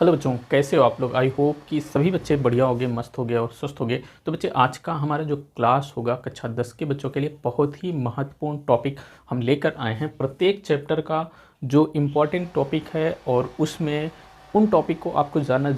Hello बच्चों, कैसे हो आप लोग। आई होप कि सभी बच्चे बढ़िया होंगे, मस्त हो गए और स्वस्थ हो गए। तो बच्चे, आज का हमारा जो क्लास होगा कक्षा 10 के बच्चों के लिए बहुत ही महत्वपूर्ण टॉपिक हम लेकर आए हैं। प्रत्येक चैप्टर का जो इम्पोर्टेंट टॉपिक है और उसमें उन टॉपिक को आपको जानना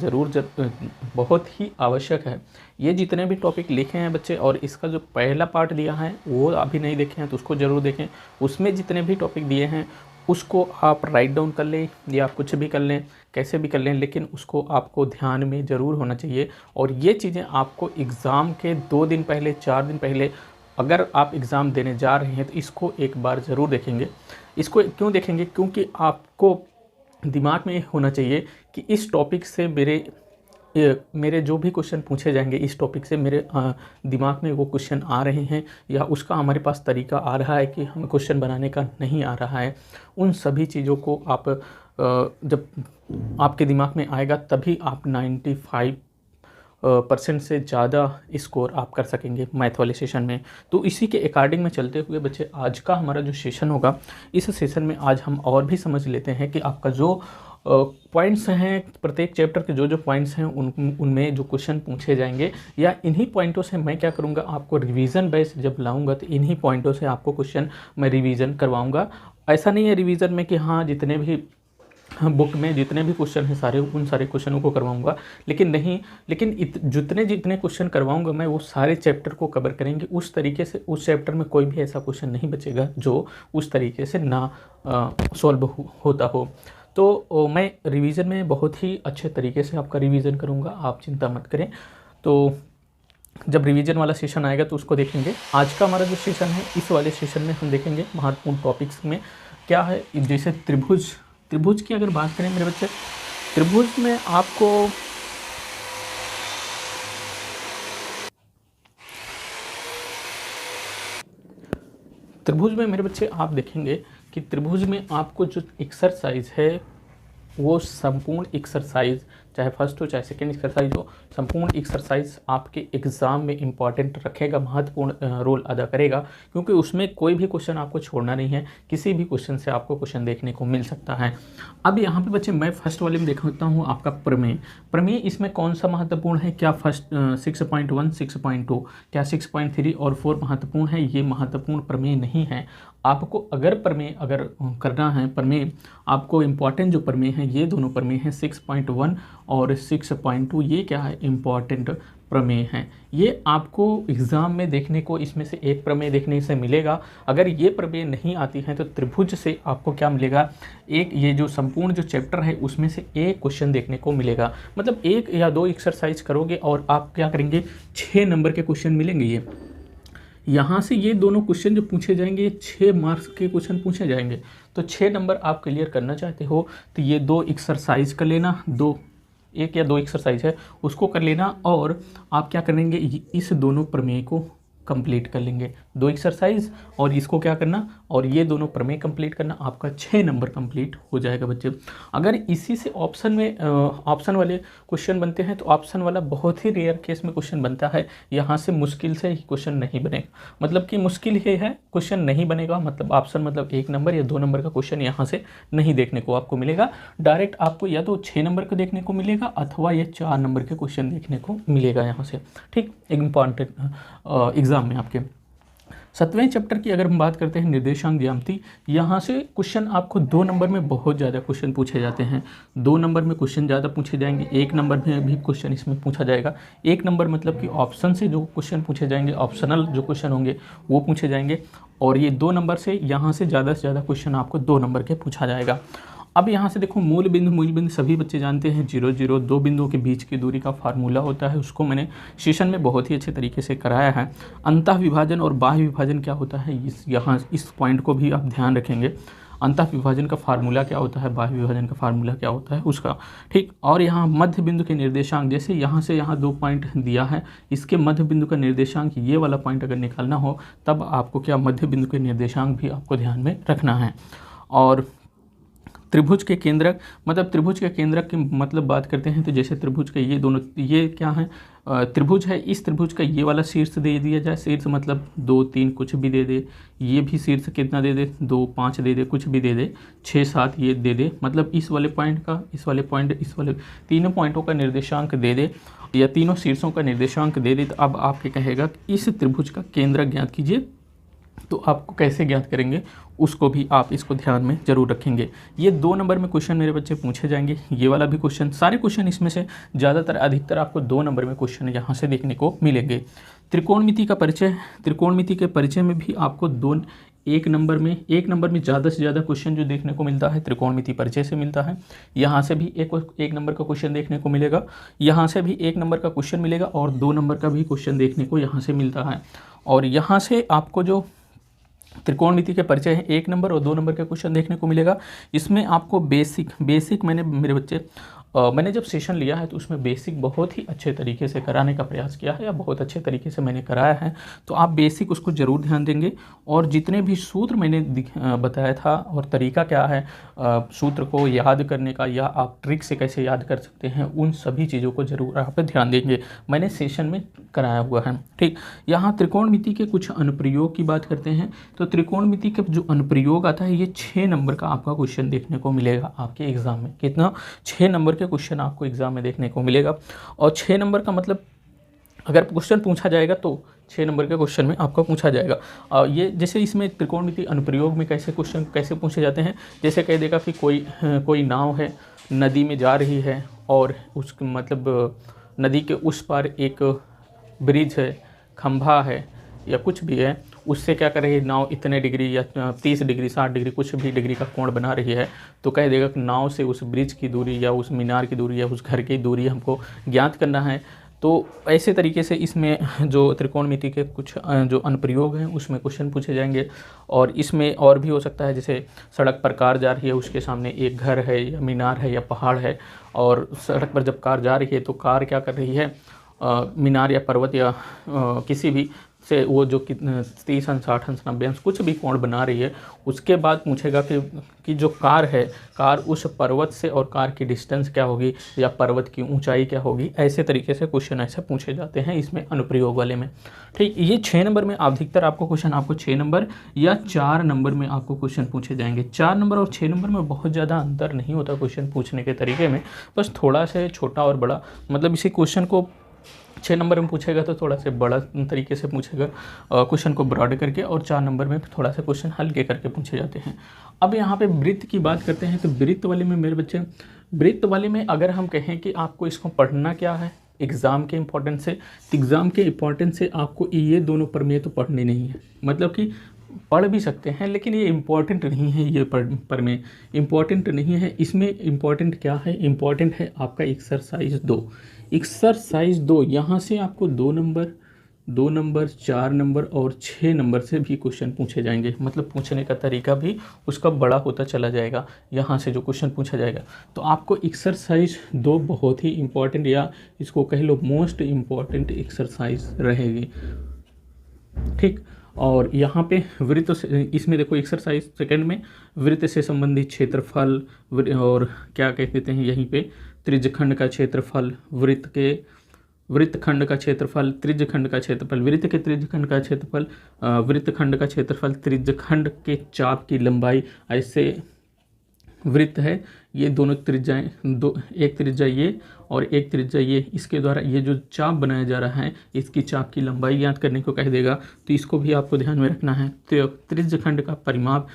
बहुत ही आवश्यक है। ये जितने भी टॉपिक लिखे हैं बच्चे, और इसका जो पहला पार्ट दिया है वो अभी नहीं देखे हैं तो उसको ज़रूर देखें। उसमें जितने भी टॉपिक दिए हैं उसको आप राइट डाउन कर लें या कुछ भी कर लें, कैसे भी कर लें, लेकिन उसको आपको ध्यान में ज़रूर होना चाहिए। और ये चीज़ें आपको एग्ज़ाम के 2 दिन पहले, 4 दिन पहले, अगर आप एग्ज़ाम देने जा रहे हैं तो इसको एक बार ज़रूर देखेंगे। इसको क्यों देखेंगे? क्योंकि आपको दिमाग में होना चाहिए कि इस टॉपिक से मेरे जो भी क्वेश्चन पूछे जाएंगे, इस टॉपिक से मेरे दिमाग में वो क्वेश्चन आ रहे हैं या उसका हमारे पास तरीका आ रहा है कि हमें क्वेश्चन बनाने का नहीं आ रहा है। उन सभी चीज़ों को आप जब आपके दिमाग में आएगा तभी आप 95% से ज़्यादा स्कोर आप कर सकेंगे मैथ वाले सेशन में। तो इसी के अकॉर्डिंग में चलते हुए बच्चे, आज का हमारा जो सेशन होगा, इस सेशन में आज हम और भी समझ लेते हैं कि आपका जो पॉइंट्स हैं, प्रत्येक चैप्टर के जो पॉइंट्स हैं उनमें जो क्वेश्चन पूछे जाएंगे, या इन्हीं पॉइंटों से मैं क्या करूँगा, आपको रिवीजन बेस जब लाऊंगा तो इन्हीं पॉइंटों से आपको क्वेश्चन मैं रिवीजन करवाऊँगा। ऐसा नहीं है रिवीजन में कि हाँ जितने भी बुक में जितने भी क्वेश्चन हैं सारे उन सारे क्वेश्चनों को करवाऊंगा, लेकिन नहीं, लेकिन जितने क्वेश्चन करवाऊंगा मैं वो सारे चैप्टर को कवर करेंगे। उस तरीके से उस चैप्टर में कोई भी ऐसा क्वेश्चन नहीं बचेगा जो उस तरीके से ना सॉल्व होता हो। तो मैं रिवीजन में बहुत ही अच्छे तरीके से आपका रिवीजन करूँगा, आप चिंता मत करें। तो जब रिवीजन वाला सेशन आएगा तो उसको देखेंगे। आज का हमारा जो सेशन है, इस वाले सेशन में हम देखेंगे महत्वपूर्ण टॉपिक्स में क्या है। जैसे त्रिभुज की अगर बात करें मेरे बच्चे, त्रिभुज में आपको मेरे बच्चे आप देखेंगे कि त्रिभुज में आपको जो एक्सरसाइज है वो संपूर्ण एक्सरसाइज, चाहे फर्स्ट हो चाहे सेकेंड एक्सरसाइज हो, संपूर्ण एक्सरसाइज आपके एग्ज़ाम में इम्पॉर्टेंट रखेगा, महत्वपूर्ण रोल अदा करेगा। क्योंकि उसमें कोई भी क्वेश्चन आपको छोड़ना नहीं है, किसी भी क्वेश्चन से आपको क्वेश्चन देखने को मिल सकता है। अब यहाँ पे बच्चे मैं फर्स्ट वाले में देखता हूँ आपका प्रमेय इसमें कौन सा महत्वपूर्ण है? क्या फर्स्ट 6.1, 6.2, क्या 6.3 और 4 महत्वपूर्ण है? ये महत्वपूर्ण प्रमेय नहीं है। आपको अगर प्रमेय करना है, प्रमेय आपको इम्पॉर्टेंट जो प्रमेय है, ये दोनों प्रमेय हैं 6.1 और 6.2, ये क्या है? इम्पॉर्टेंट प्रमेय हैं। ये आपको एग्ज़ाम में देखने को इसमें से एक प्रमेय देखने से मिलेगा। अगर ये प्रमेय नहीं आती है तो त्रिभुज से आपको क्या मिलेगा? एक ये जो संपूर्ण जो चैप्टर है उसमें से एक क्वेश्चन देखने को मिलेगा। मतलब 1 या 2 एक्सरसाइज करोगे और आप क्या करेंगे, 6 नंबर के क्वेश्चन मिलेंगे। ये यहाँ से ये दोनों क्वेश्चन जो पूछे जाएंगे, ये 6 मार्क्स के क्वेश्चन पूछे जाएंगे। तो 6 नंबर आप क्लियर करना चाहते हो तो ये 2 एक्सरसाइज कर लेना, 1 या 2 एक्सरसाइज है उसको कर लेना, और आप क्या करेंगे, इस दोनों प्रमेय को कंप्लीट कर लेंगे। 2 एक्सरसाइज और इसको क्या करना, और ये दोनों प्रमेय कंप्लीट करना, आपका 6 नंबर कंप्लीट हो जाएगा बच्चे। अगर इसी से ऑप्शन वाले क्वेश्चन बनते हैं तो ऑप्शन वाला बहुत ही रेयर केस में क्वेश्चन बनता है। यहाँ से मुश्किल से ही क्वेश्चन नहीं बनेगा, मतलब कि मुश्किल ही है, क्वेश्चन नहीं बनेगा। मतलब ऑप्शन मतलब 1 नंबर या 2 नंबर का क्वेश्चन यहाँ से नहीं देखने को आपको मिलेगा। डायरेक्ट आपको या तो 6 नंबर का देखने को मिलेगा अथवा ये 4 नंबर के क्वेश्चन देखने को मिलेगा यहाँ से। ठीक, इम्पॉर्टेंट एग्जाम में आपके 7वें चैप्टर की अगर हम बात करते हैं, निर्देशांक ज्यामिति, यहाँ से क्वेश्चन आपको 2 नंबर में बहुत ज़्यादा क्वेश्चन पूछे जाते हैं। 2 नंबर में क्वेश्चन ज़्यादा पूछे जाएंगे, 1 नंबर में भी क्वेश्चन इसमें पूछा जाएगा। 1 नंबर मतलब कि ऑप्शन से जो क्वेश्चन पूछे जाएंगे, ऑप्शनल जो क्वेश्चन होंगे वो पूछे जाएंगे। और ये 2 नंबर से यहाँ से ज़्यादा क्वेश्चन आपको 2 नंबर के पूछा जाएगा। अब यहाँ से देखो, मूल बिंदु सभी बच्चे जानते हैं, 0, 0, 2 बिंदुओं के बीच की दूरी का फार्मूला होता है। उसको मैंने सेशन में बहुत ही अच्छे तरीके से कराया है। अंतः विभाजन और बाह्य विभाजन क्या होता है, इस पॉइंट को भी आप ध्यान रखेंगे। अंतः विभाजन का फार्मूला क्या होता है, बाह्य विभाजन का फार्मूला क्या होता है उसका। ठीक, और यहाँ मध्य बिंदु के निर्देशांक, जैसे यहाँ से यहाँ 2 पॉइंट दिया है, इसके मध्य बिंदु का निर्देशांक ये वाला पॉइंट अगर निकालना हो तब आपको क्या, मध्य बिंदु के निर्देशांक भी आपको ध्यान में रखना है। और त्रिभुज के केंद्रक, मतलब त्रिभुज के केंद्रक की मतलब बात करते हैं तो जैसे त्रिभुज के ये दोनों, ये क्या है, त्रिभुज है, इस त्रिभुज का ये वाला शीर्ष दे दिया जाए, शीर्ष मतलब 2 3 कुछ भी दे दे, ये भी शीर्ष कितना दे दे, 2 5 दे दे, कुछ भी दे दे, 6 7 ये दे दे, मतलब इस वाले पॉइंट का, इस वाले पॉइंट, इस वाले तीनों पॉइंटों का निर्देशांक दे दे या तीनों शीर्षों का निर्देशांक दे दे, तो अब आपके कहेगा कि इस त्रिभुज का केंद्रक ज्ञात कीजिए। तो आपको कैसे ज्ञात करेंगे उसको भी आप इसको ध्यान में जरूर रखेंगे। ये 2 नंबर में क्वेश्चन मेरे बच्चे पूछे जाएंगे, ये वाला भी क्वेश्चन, सारे क्वेश्चन इसमें से ज़्यादातर अधिकतर आपको 2 नंबर में क्वेश्चन यहाँ से देखने को मिलेंगे। त्रिकोणमिति का परिचय, त्रिकोणमिति के परिचय में भी आपको 1 नंबर में ज़्यादा से ज़्यादा क्वेश्चन जो देखने को मिलता है त्रिकोणमिति परिचय से मिलता है। यहाँ से भी एक नंबर का क्वेश्चन देखने को मिलेगा, यहाँ से भी 1 नंबर का क्वेश्चन मिलेगा और 2 नंबर का भी क्वेश्चन देखने को यहाँ से मिलता है। और यहाँ से आपको जो त्रिकोणमिति के परिचय है 1 नंबर और 2 नंबर का क्वेश्चन देखने को मिलेगा। इसमें आपको बेसिक मैंने मेरे बच्चे मैंने जब सेशन लिया है तो उसमें बेसिक बहुत ही अच्छे तरीके से कराने का प्रयास किया है या बहुत अच्छे तरीके से मैंने कराया है, तो आप बेसिक उसको ज़रूर ध्यान देंगे। और जितने भी सूत्र मैंने बताया था और तरीका क्या है सूत्र को याद करने का या आप ट्रिक से कैसे याद कर सकते हैं, उन सभी चीज़ों को ज़रूर आप ध्यान देंगे, मैंने सेशन में कराया हुआ है। ठीक, यहाँ त्रिकोणमिति के कुछ अनुप्रयोग की बात करते हैं। तो त्रिकोणमिति के जो अनुप्रयोग आता है ये 6 नंबर का आपका क्वेश्चन देखने को मिलेगा आपके एग्ज़ाम में। कितना? 6 नंबर के क्वेश्चन आपको एग्जाम में देखने को मिलेगा। और 6 नंबर का मतलब अगर क्वेश्चन पूछा जाएगा तो 6 नंबर के क्वेश्चन में आपका पूछा जाएगा। और ये जैसे इसमें त्रिकोणमिति अनुप्रयोग में कैसे क्वेश्चन कैसे पूछे जाते हैं, जैसे कह देगा कि कोई नाव है, नदी में जा रही है और उस मतलब नदी के उस पार एक ब्रिज है, खंभा है या कुछ भी है, उससे क्या कर रही है नाव इतने डिग्री या 30 डिग्री 60 डिग्री कुछ भी डिग्री का कोण बना रही है, तो कह देगा कि नाव से उस ब्रिज की दूरी या उस मीनार की दूरी या उस घर की दूरी हमको ज्ञात करना है। तो ऐसे तरीके से इसमें जो त्रिकोणमिति के कुछ जो अनुप्रयोग हैं उसमें क्वेश्चन पूछे जाएंगे। और इसमें और भी हो सकता है, जैसे सड़क पर कार जा रही है, उसके सामने एक घर है या मीनार है या पहाड़ है, और सड़क पर जब कार जा रही है तो कार क्या कर रही है, मीनार या पर्वत या किसी भी से वो जो 30 अंश 60 अंश 90 अंश कुछ भी कोण बना रही है, उसके बाद पूछेगा कि जो कार है, कार उस पर्वत से और कार की डिस्टेंस क्या होगी या पर्वत की ऊंचाई क्या होगी। ऐसे तरीके से क्वेश्चन ऐसे पूछे जाते हैं इसमें अनुप्रयोग वाले में। ठीक, ये 6 नंबर में अधिकतर आपको क्वेश्चन आपको 6 नंबर या 4 नंबर में आपको क्वेश्चन पूछे जाएंगे। 4 नंबर और 6 नंबर में बहुत ज़्यादा अंतर नहीं होता क्वेश्चन पूछने के तरीके में, बस थोड़ा सा छोटा और बड़ा, मतलब इसी क्वेश्चन को 6 नंबर में पूछेगा तो थोड़ा सा बड़ा तरीके से पूछेगा क्वेश्चन को ब्रॉड करके, और 4 नंबर में थोड़ा सा क्वेश्चन हल्के करके पूछे जाते हैं। अब यहाँ पे वृत्त की बात करते हैं, तो वृत्त वाले में मेरे बच्चे, वृत्त वाले में अगर हम कहें कि आपको इसको पढ़ना क्या है एग्ज़ाम के इम्पोर्टेंस से, तो एग्ज़ाम के इम्पोर्टेंस से आपको ये दोनों प्रमेय तो पढ़ने नहीं है, मतलब कि पढ़ भी सकते हैं लेकिन ये इम्पॉर्टेंट नहीं है, ये प्रमेय इम्पॉर्टेंट नहीं है। इसमें इम्पॉर्टेंट क्या है, इम्पॉर्टेंट है आपका एक्सरसाइज 2। एक्सरसाइज 2 यहाँ से आपको 2 नंबर 4 नंबर और 6 नंबर से भी क्वेश्चन पूछे जाएंगे, मतलब पूछने का तरीका भी उसका बड़ा होता चला जाएगा यहाँ से जो क्वेश्चन पूछा जाएगा। तो आपको एक्सरसाइज 2 बहुत ही इम्पॉर्टेंट या इसको कह लो मोस्ट इम्पॉर्टेंट एक्सरसाइज रहेगी। ठीक, और यहाँ पे वृत्त से, इसमें देखो एक्सरसाइज सेकंड में वृत्त से संबंधित क्षेत्रफल और क्या कह देते हैं यहीं पे त्रिज्यखंड का क्षेत्रफल, वृत्तखंड का क्षेत्रफल, त्रिज्यखंड का क्षेत्रफल, वृत्त के त्रिज्यखंड का क्षेत्रफल, वृत्तखंड का क्षेत्रफल, त्रिज्यखंड के चाप की लंबाई। ऐसे वृत्त है, ये दोनों त्रिज्याएँ, एक त्रिज्या ये और एक त्रिज्या ये, इसके द्वारा ये जो चाप बनाया जा रहा है इसकी चाप की लंबाई ज्ञात करने को कह देगा। तो इसको भी आपको ध्यान में रखना है। तो त्रिज्यखंड का परिमाप,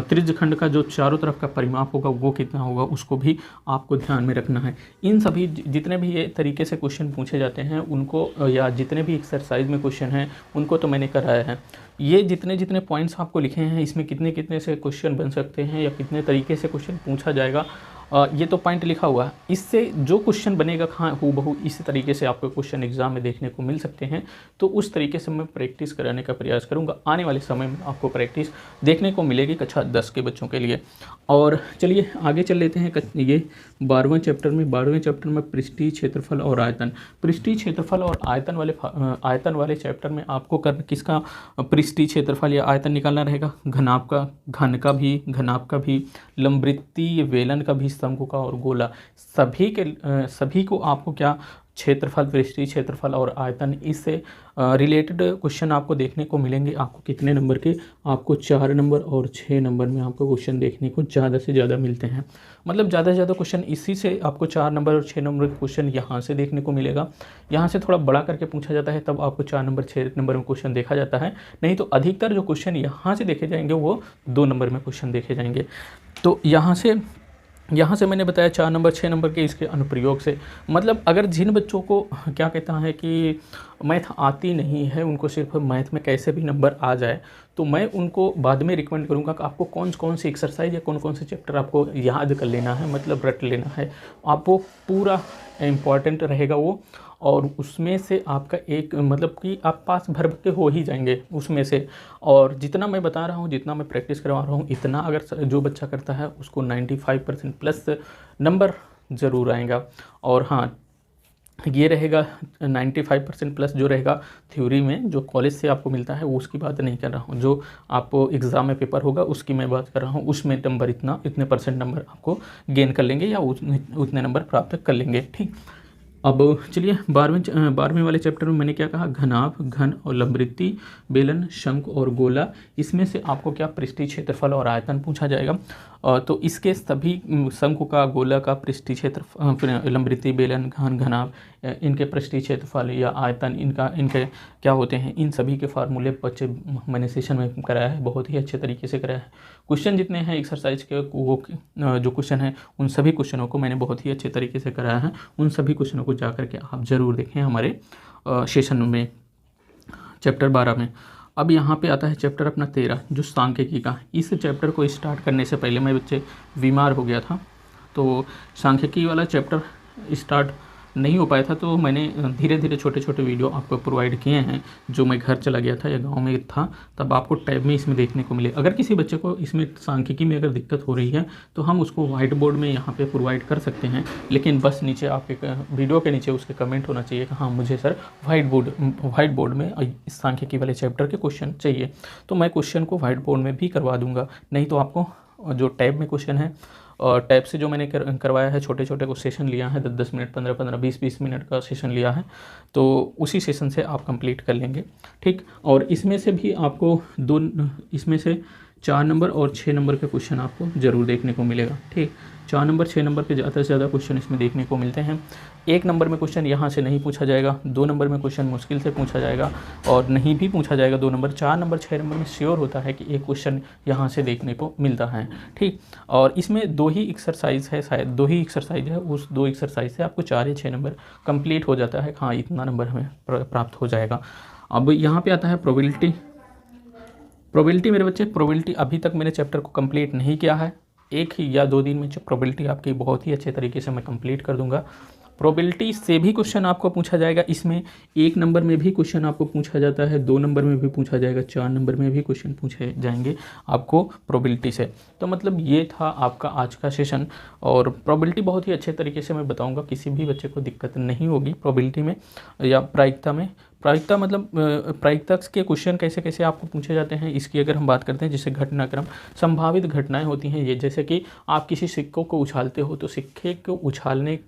त्रिज्यखंड का जो चारों तरफ का परिमाप होगा वो कितना होगा, उसको भी आपको ध्यान में रखना है। इन सभी जितने भी ये तरीके से क्वेश्चन पूछे जाते हैं उनको, या जितने भी एक्सरसाइज में क्वेश्चन हैं उनको तो मैंने कराया है। ये जितने पॉइंट्स आपको लिखे हैं इसमें कितने से क्वेश्चन बन सकते हैं या कितने तरीके से क्वेश्चन पूछा जाएगा, ये तो पॉइंट लिखा हुआ है, इससे जो क्वेश्चन बनेगा हाँ हूबहू इसी तरीके से आपको क्वेश्चन एग्जाम में देखने को मिल सकते हैं। तो उस तरीके से मैं प्रैक्टिस कराने का प्रयास करूँगा। आने वाले समय में आपको प्रैक्टिस देखने को मिलेगी कक्षा 10 के बच्चों के लिए। और चलिए आगे चल लेते हैं ये 12वें चैप्टर में पृष्ठीय क्षेत्रफल और आयतन। पृष्ठीय क्षेत्रफल और आयतन वाले चैप्टर में आपको किसका पृष्ठीय क्षेत्रफल या आयतन निकालना रहेगा? घनाभ का भी, लंबवृत्तीय बेलन का भी, शंकु का और गोला, सभी को आपको क्या क्षेत्रफल, पृष्ठीय क्षेत्रफल और आयतन इससे रिलेटेड क्वेश्चन आपको देखने को मिलेंगे। आपको कितने नंबर के? आपको 4 नंबर और 6 नंबर में आपको क्वेश्चन देखने को ज़्यादा से ज़्यादा मिलते हैं। मतलब ज़्यादा से ज़्यादा क्वेश्चन इसी से आपको 4 नंबर और 6 नंबर के क्वेश्चन यहाँ से देखने को मिलेगा। यहाँ से थोड़ा बड़ा करके पूछा जाता है तब आपको 4 नंबर 6 नंबर में क्वेश्चन देखा जाता है, नहीं तो अधिकतर जो क्वेश्चन यहाँ से देखे जाएंगे वो 2 नंबर में क्वेश्चन देखे जाएंगे। तो यहाँ से मैंने बताया 4 नंबर 6 नंबर के इसके अनुप्रयोग से, मतलब अगर जिन बच्चों को क्या कहता है कि मैथ आती नहीं है, उनको सिर्फ मैथ में कैसे भी नंबर आ जाए, तो मैं उनको बाद में रिकमेंड करूँगा कि आपको कौन कौन सी एक्सरसाइज या कौन कौन से चैप्टर आपको याद कर लेना है, मतलब रट लेना है। आपको पूरा इम्पॉर्टेंट रहेगा वो, और उसमें से आपका एक मतलब कि आप पास भर के हो ही जाएंगे उसमें से। और जितना मैं बता रहा हूँ, जितना मैं प्रैक्टिस करवा रहा हूँ, इतना अगर जो बच्चा करता है उसको 95% प्लस नंबर ज़रूर आएगा। और हाँ, ये रहेगा 95% प्लस जो रहेगा थ्योरी में, जो कॉलेज से आपको मिलता है उसकी बात नहीं कर रहा हूँ, जो आपको एग्ज़ाम में पेपर होगा उसकी मैं बात कर रहा हूँ। उसमें नंबर इतने परसेंट नंबर आपको गेन कर लेंगे या उतने नंबर प्राप्त कर लेंगे। ठीक, अब चलिए 12वें वाले चैप्टर में मैंने क्या कहा? घन और लंबवृत्तीय बेलन, शंकु और गोला, इसमें से आपको क्या पृष्ठीय क्षेत्रफल और आयतन पूछा जाएगा। तो इसके सभी शंकु का, गोला का पृष्ठीय क्षेत्रफल, लंबवृत्तीय बेलन, घनाभ, इनके पृष्ठीय क्षेत्रफल या आयतन इनके क्या होते हैं, इन सभी के फार्मूले बच्चे मैंने सेशन में कराया है, बहुत ही अच्छे तरीके से कराया है। क्वेश्चन जितने हैं एक्सरसाइज के वो जो क्वेश्चन हैं उन सभी क्वेश्चनों को मैंने बहुत ही अच्छे तरीके से कराया है। उन सभी क्वेश्चनों को जा करके आप ज़रूर देखें हमारे सेशन में, चैप्टर 12 में। अब यहाँ पे आता है चैप्टर अपना 13 जो सांख्यिकी का। इस चैप्टर को स्टार्ट करने से पहले मैं बच्चे बीमार हो गया था, तो सांख्यिकी वाला चैप्टर स्टार्ट नहीं हो पाया था, तो मैंने धीरे धीरे छोटे छोटे वीडियो आपको प्रोवाइड किए हैं। जो मैं घर चला गया था या गांव में था तब आपको टैब में इसमें देखने को मिले। अगर किसी बच्चे को इसमें सांख्यिकी में अगर दिक्कत हो रही है तो हम उसको वाइट बोर्ड में यहाँ पे प्रोवाइड कर सकते हैं, लेकिन बस नीचे आपके वीडियो के नीचे उसके कमेंट होना चाहिए कि हाँ मुझे सर वाइट बोर्ड में इस सांख्यिकी वाले चैप्टर के क्वेश्चन चाहिए, तो मैं क्वेश्चन को वाइट बोर्ड में भी करवा दूँगा। नहीं तो आपको जो टैब में क्वेश्चन है और टैब से जो मैंने करवाया है, छोटे छोटे को सेशन लिया है, 10-10 मिनट, 15-15, 20-20 मिनट का सेशन लिया है, तो उसी सेशन से आप कंप्लीट कर लेंगे। ठीक, और इसमें से भी आपको इसमें से 4 नंबर और 6 नंबर के क्वेश्चन आपको ज़रूर देखने को मिलेगा। ठीक, 4 नंबर 6 नंबर के ज़्यादा से ज़्यादा क्वेश्चन इसमें देखने को मिलते हैं। 1 नंबर में क्वेश्चन यहाँ से नहीं पूछा जाएगा, 2 नंबर में क्वेश्चन मुश्किल से पूछा जाएगा, और नहीं भी पूछा जाएगा 2 नंबर। 4 नंबर 6 नंबर में श्योर होता है कि एक क्वेश्चन यहाँ से देखने को मिलता है। ठीक, और इसमें 2 ही एक्सरसाइज है, शायद 2 ही एक्सरसाइज है, उस 2 एक्सरसाइज से आपको 4 या 6 नंबर कंप्लीट हो जाता है। हाँ, इतना नंबर हमें प्राप्त हो जाएगा। अब यहाँ पर आता है प्रोबेबिलिटी मेरे बच्चे। प्रोबेबिलिटी अभी तक मैंने चैप्टर को कंप्लीट नहीं किया है, 1 या 2 दिन में प्रोबेबिलिटी आपकी बहुत ही अच्छे तरीके से मैं कंप्लीट कर दूंगा। प्रोबेबिलिटी से भी क्वेश्चन आपको पूछा जाएगा। इसमें 1 नंबर में भी क्वेश्चन आपको पूछा जाता है, 2 नंबर में भी पूछा जाएगा, 4 नंबर में भी क्वेश्चन पूछे जाएंगे आपको प्रोबेबिलिटी से। तो मतलब ये था आपका आज का सेशन, और प्रोबेबिलिटी बहुत ही अच्छे तरीके से मैं बताऊंगा, किसी भी बच्चे को दिक्कत नहीं होगी प्रोबेबिलिटी में या प्रायिकता में। प्रायिकता मतलब प्रायिकता के क्वेश्चन कैसे कैसे आपको पूछे जाते हैं, इसकी अगर हम बात करते हैं, जैसे घटनाक्रम, संभावित घटनाएं होती हैं ये, जैसे कि आप किसी सिक्कों को उछालते हो, तो सिक्के को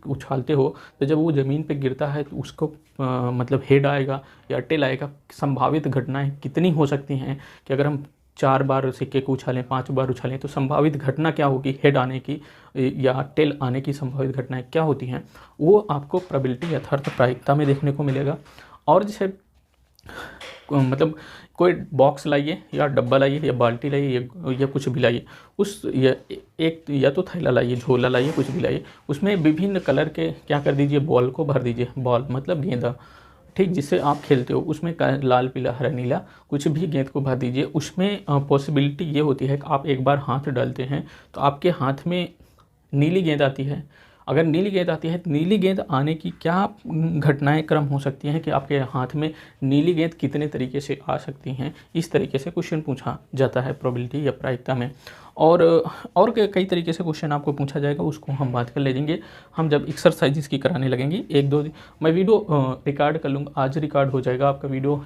उछालते हो तो जब वो ज़मीन पे गिरता है तो उसको मतलब हेड आएगा या टेल आएगा। संभावित घटनाएं कितनी हो सकती हैं कि अगर हम 4 बार सिक्के को उछालें, 5 बार उछालें, तो संभावित घटना क्या होगी, हेड आने की या टेल आने की संभावित घटनाएं क्या होती हैं, वो आपको प्रोबेबिलिटी अर्थात प्रायिकता में देखने को मिलेगा। और जैसे मतलब कोई बॉक्स लाइए या डब्बा लाइए या बाल्टी लाइए या कुछ भी लाइए, एक या तो थैला लाइए, झोला लाइए, कुछ भी लाइए, उसमें विभिन्न कलर के क्या कर दीजिए, बॉल को भर दीजिए। बॉल मतलब गेंदा, ठीक, जिससे आप खेलते हो, उसमें लाल पीला हरा नीला कुछ भी गेंद को भर दीजिए। उसमें पॉसिबिलिटी ये होती है कि आप एक बार हाथ डालते हैं तो आपके हाथ में नीली गेंद आती है, अगर नीली गेंद आती है तो नीली गेंद आने की क्या घटनाएं क्रम हो सकती हैं कि आपके हाथ में नीली गेंद कितने तरीके से आ सकती हैं, इस तरीके से क्वेश्चन पूछा जाता है प्रोबेबिलिटी या प्रायिकता में। और कई तरीके से क्वेश्चन आपको पूछा जाएगा, उसको हम बात कर लेंगे हम जब एक्सरसाइजेस की कराने लगेंगे। एक दो मैं वीडियो रिकॉर्ड कर लूँगा, आज रिकॉर्ड हो जाएगा आपका वीडियो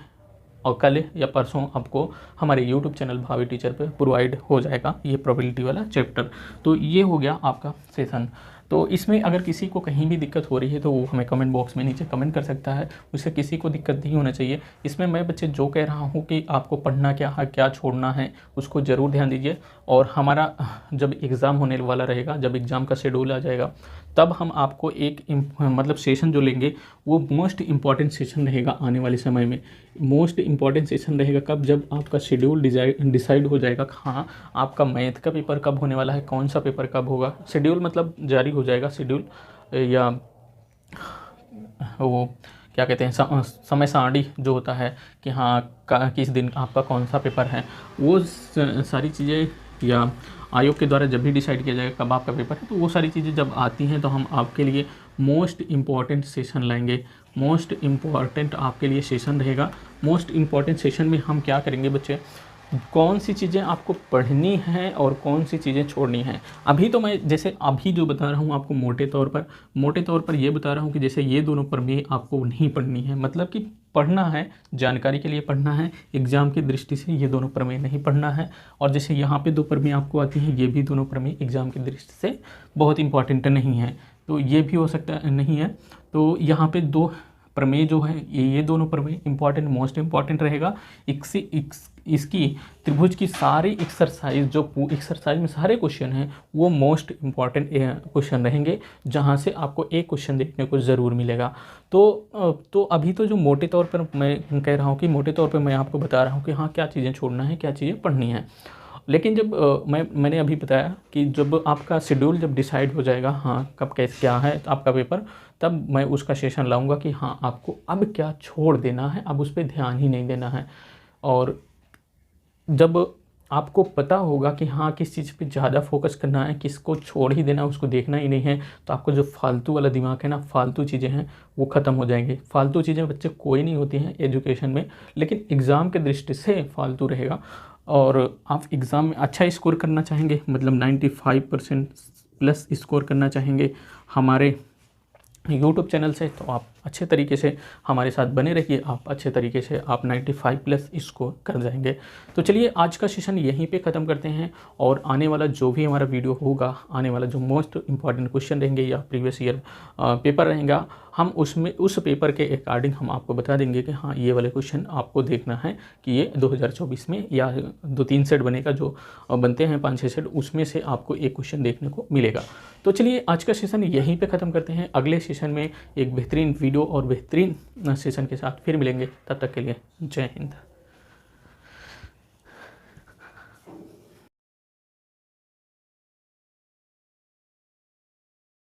और कल या परसों आपको हमारे YouTube चैनल भावी टीचर पे प्रोवाइड हो जाएगा ये प्रोबेबिलिटी वाला चैप्टर। तो ये हो गया आपका सेशन। तो इसमें अगर किसी को कहीं भी दिक्कत हो रही है तो वो हमें कमेंट बॉक्स में नीचे कमेंट कर सकता है, उससे किसी को दिक्कत नहीं होना चाहिए। इसमें मैं बच्चे जो कह रहा हूँ कि आपको पढ़ना क्या है, क्या छोड़ना है, उसको ज़रूर ध्यान दीजिए। और हमारा जब एग्ज़ाम होने वाला रहेगा, जब एग्ज़ाम का शेड्यूल आ जाएगा, तब हम आपको एक मतलब सेशन जो लेंगे वो मोस्ट इम्पॉर्टेंट सेशन रहेगा आने वाले समय में। मोस्ट इम्पॉर्टेंट सेशन रहेगा कब, जब आपका शेड्यूल डिसाइड हो जाएगा। हाँ, आपका मैथ का पेपर कब होने वाला है, कौन सा पेपर कब होगा, शेड्यूल मतलब जारी हो जाएगा शेड्यूल, या वो क्या कहते हैं समय सारणी जो होता है कि हाँ किस दिन आपका कौन सा पेपर है, वो सारी चीज़ें या आयोग के द्वारा जब भी डिसाइड किया जाएगा कब आपका पेपर है, तो वो सारी चीज़ें जब आती हैं तो हम आपके लिए मोस्ट इम्पॉर्टेंट सेशन लाएंगे। मोस्ट इम्पॉर्टेंट आपके लिए सेशन रहेगा। मोस्ट इम्पॉर्टेंट सेशन में हम क्या करेंगे बच्चे, कौन सी चीज़ें आपको पढ़नी हैं और कौन सी चीज़ें छोड़नी हैं। अभी तो मैं जैसे अभी जो बता रहा हूँ आपको मोटे तौर पर ये बता रहा हूँ कि जैसे ये दोनों प्रमेय आपको नहीं पढ़नी है, मतलब कि पढ़ना है, जानकारी के लिए पढ़ना है, एग्ज़ाम की दृष्टि से ये दोनों प्रमेय नहीं पढ़ना है। और जैसे यहाँ पे दो प्रमेय आपको आती हैं, ये भी दोनों प्रमेय एग्ज़ाम की दृष्टि से बहुत इंपॉर्टेंट नहीं है, तो ये भी हो सकता नहीं है। तो यहाँ पे दो प्रमेय जो है ये दोनों प्रमेय इंपॉर्टेंट, मोस्ट इंपॉर्टेंट रहेगा। इसकी त्रिभुज की सारी एक्सरसाइज, जो एक्सरसाइज में सारे क्वेश्चन हैं वो मोस्ट इंपॉर्टेंट क्वेश्चन रहेंगे, जहां से आपको एक क्वेश्चन देखने को ज़रूर मिलेगा। तो अभी तो जो मोटे तौर पर मैं कह रहा हूँ कि मोटे तौर पर मैं आपको बता रहा हूँ कि हाँ क्या चीज़ें छोड़ना है, क्या चीज़ें पढ़नी है। लेकिन जब मैंने अभी बताया कि जब आपका शेड्यूल जब डिसाइड हो जाएगा, हाँ कब कैसे क्या है आपका पेपर, तब मैं उसका सेशन लाऊंगा कि हाँ आपको अब क्या छोड़ देना है, अब उस पर ध्यान ही नहीं देना है। और जब आपको पता होगा कि हाँ किस चीज़ पे ज़्यादा फोकस करना है, किसको छोड़ ही देना है, उसको देखना ही नहीं है, तो आपको जो फालतू वाला दिमाग है ना, फालतू चीज़ें हैं वो ख़त्म हो जाएंगी। फालतू चीज़ें बच्चे कोई नहीं होती हैं एजुकेशन में, लेकिन एग्ज़ाम के दृष्टि से फालतू रहेगा। और आप एग्ज़ाम में अच्छा स्कोर करना चाहेंगे, मतलब 95% प्लस स्कोर करना चाहेंगे हमारे YouTube चैनल से, तो आप अच्छे तरीके से हमारे साथ बने रहिए, आप अच्छे तरीके से आप 95 प्लस स्कोर कर जाएंगे। तो चलिए आज का सेशन यहीं पे ख़त्म करते हैं, और आने वाला जो भी हमारा वीडियो होगा, आने वाला जो मोस्ट इंपॉर्टेंट क्वेश्चन रहेंगे या प्रीवियस ईयर पेपर रहेगा, हम उसमें उस पेपर के अकॉर्डिंग हम आपको बता देंगे कि हाँ ये वाले क्वेश्चन आपको देखना है कि ये 2024 में या 2-3 सेट बनेगा, जो बनते हैं 5-6 सेट, उसमें से आपको एक क्वेश्चन देखने को मिलेगा। तो चलिए आज का सेशन यहीं पे ख़त्म करते हैं। अगले सेशन में एक बेहतरीन वीडियो और बेहतरीन सेशन के साथ फिर मिलेंगे, तब तक के लिए जय हिंद।